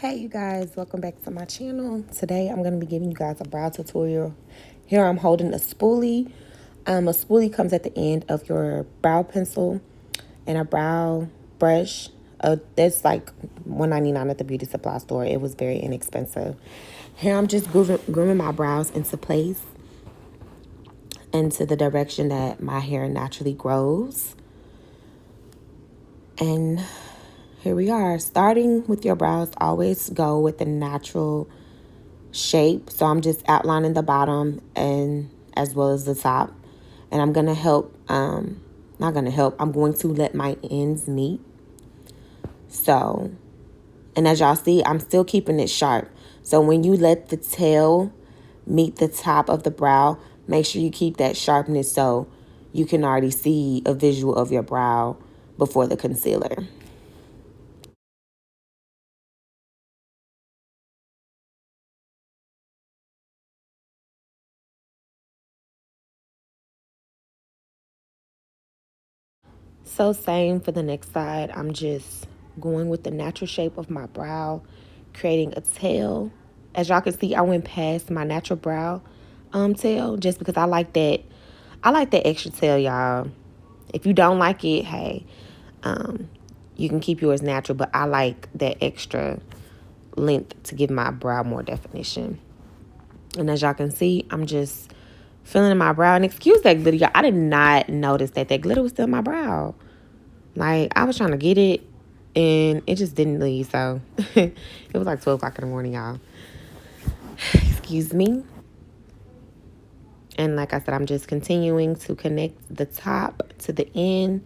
Hey you guys, welcome back to my channel. Today I'm going to be giving you guys a brow tutorial. Here I'm holding a spoolie. A spoolie comes at the end of your brow pencil and a brow brush. That's like $1.99 at the beauty supply store. It was very inexpensive. Here I'm just grooming my brows into place, into the direction that my hair naturally grows. And here we are. Starting with your brows, always go with the natural shape. So I'm just outlining the bottom and as well as the top. And I'm going to I'm going to let my ends meet. So, and as y'all see, I'm still keeping it sharp. So when you let the tail meet the top of the brow, make sure you keep that sharpness so you can already see a visual of your brow before the concealer. So same for the next side. I'm just going with the natural shape of my brow, creating a tail. As y'all can see, I went past my natural brow tail just because I like that. I like that extra tail, y'all. If you don't like it, hey, you can keep yours natural, but I like that extra length to give my brow more definition. And as y'all can see, I'm just filling in my brow. And excuse that glitter, y'all. I did not notice that glitter was still in my brow. Like, I was trying to get it, and it just didn't leave. So, it was like 12 o'clock in the morning, y'all. Excuse me. And like I said, I'm just continuing to connect the top to the end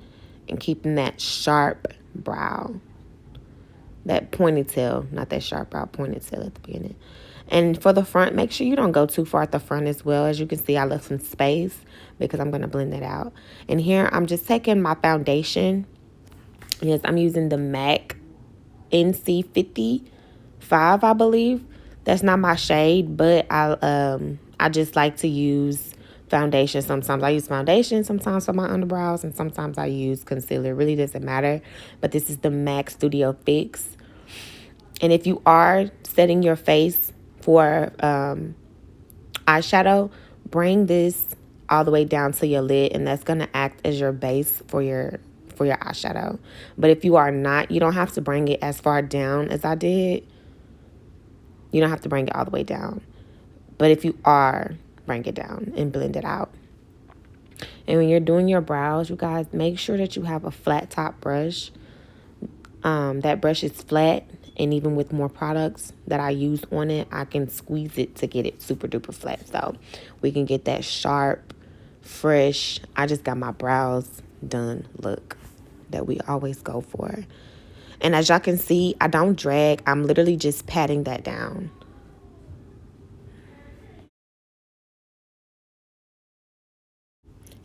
and keeping that sharp brow. That pointed tail, not that sharp brow, pointed tail at the beginning. And for the front, make sure you don't go too far at the front as well. As you can see, I left some space because I'm going to blend that out. And here, I'm just taking my foundation. Yes, I'm using the MAC NC55, I believe. That's not my shade, but I just like to use foundation. Sometimes I use foundation, sometimes for my underbrows, and sometimes I use concealer. It really doesn't matter. But this is the MAC Studio Fix. And if you are setting your face for eyeshadow, bring this all the way down to your lid, and that's going to act as your base for your eyeshadow. But if you are not, you don't have to bring it as far down as I did. You don't have to bring it all the way down. But if you are, bring it down and blend it out. And when you're doing your brows, you guys, make sure that you have a flat top brush. That brush is flat, and even with more products that I use on it, I can squeeze it to get it super duper flat. So we can get that sharp, fresh, I just got my brows done look that we always go for. And as y'all can see, I don't drag. I'm literally just patting that down.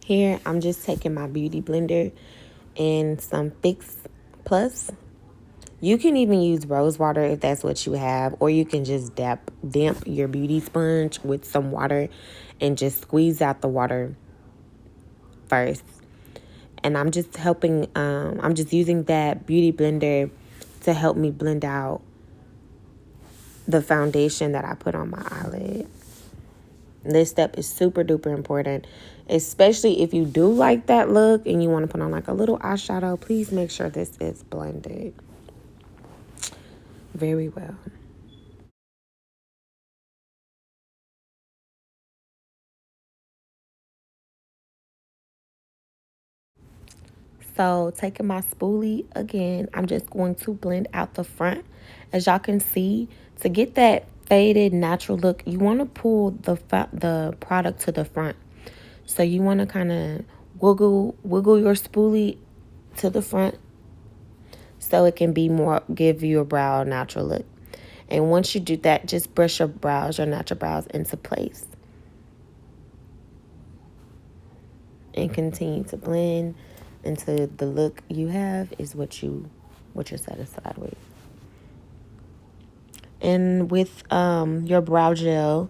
Here, I'm just taking my beauty blender and some Fix Plus. You can even use rose water if that's what you have, or you can just damp your beauty sponge with some water and just squeeze out the water first. And I'm just I'm just using that beauty blender to help me blend out the foundation that I put on my eyelid. This step is super duper important, especially if you do like that look and you want to put on like a little eyeshadow. Please make sure this is blended very well. So taking my spoolie again, I'm just going to blend out the front. As y'all can see, to get that faded natural look, you want to pull the product to the front. So you want to kind of wiggle your spoolie to the front so it can be more, give your brow a natural look. And once you do that, just brush your natural brows into place. And continue to blend until the look you have is what you're satisfied with. And with your brow gel,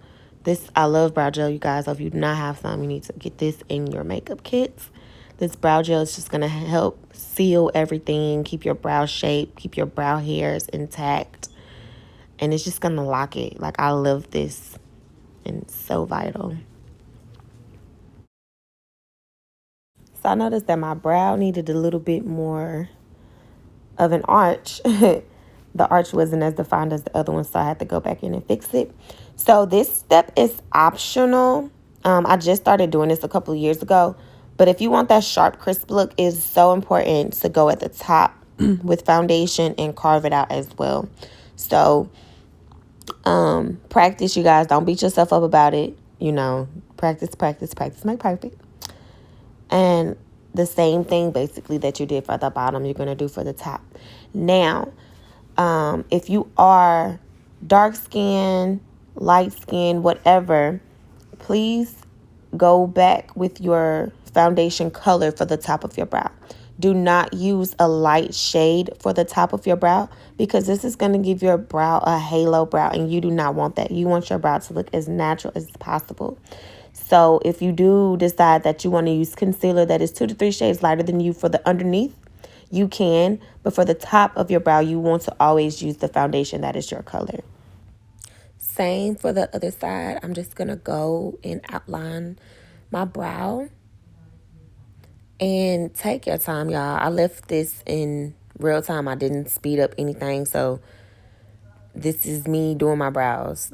I love brow gel, you guys. So if you do not have some, you need to get this in your makeup kits. This brow gel is just going to help seal everything, keep your brow shape, keep your brow hairs intact. And it's just going to lock it. Like, I love this. And it's so vital. So I noticed that my brow needed a little bit more of an arch. The arch wasn't as defined as the other one, so I had to go back in and fix it. So this step is optional. I just started doing this a couple of years ago. But if you want that sharp, crisp look, it's so important to go at the top with foundation and carve it out as well. So practice, you guys. Don't beat yourself up about it. You know, practice, practice, practice make perfect. And the same thing basically that you did for the bottom, you're going to do for the top. Now, if you are dark skin, light skin, whatever, please go back with your foundation color for the top of your brow. Do not use a light shade for the top of your brow, because this is going to give your brow a halo brow, and you do not want that. You want your brow to look as natural as possible. So if you do decide that you want to use concealer that is 2 to 3 shades lighter than you for the underneath, you can. But for the top of your brow, you want to always use the foundation that is your color. Same for the other side. I'm just going to go and outline my brow. And take your time, y'all. I left this in real time. I didn't speed up anything. So this is me doing my brows.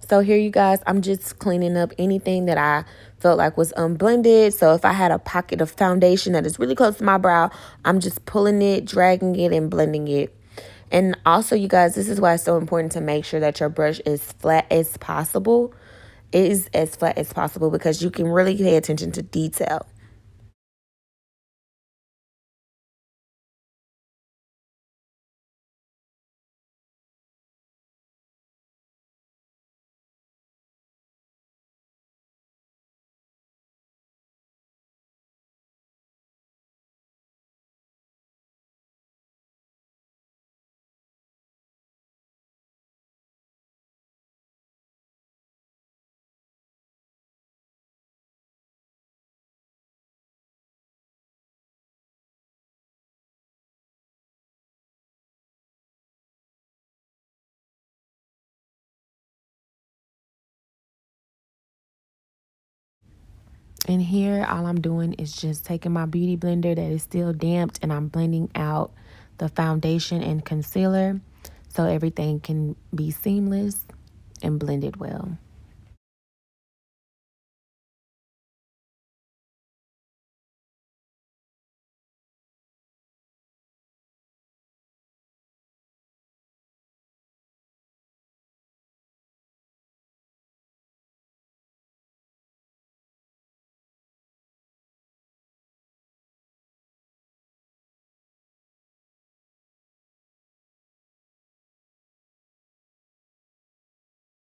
So here, you guys, I'm just cleaning up anything that I felt like was unblended. So if I had a pocket of foundation that is really close to my brow, I'm just pulling it, dragging it, and blending it. And also, you guys, this is why it's so important to make sure that your brush is flat as possible. It is as flat as possible, because you can really pay attention to detail. And here, all I'm doing is just taking my beauty blender that is still damped, and I'm blending out the foundation and concealer so everything can be seamless and blended well.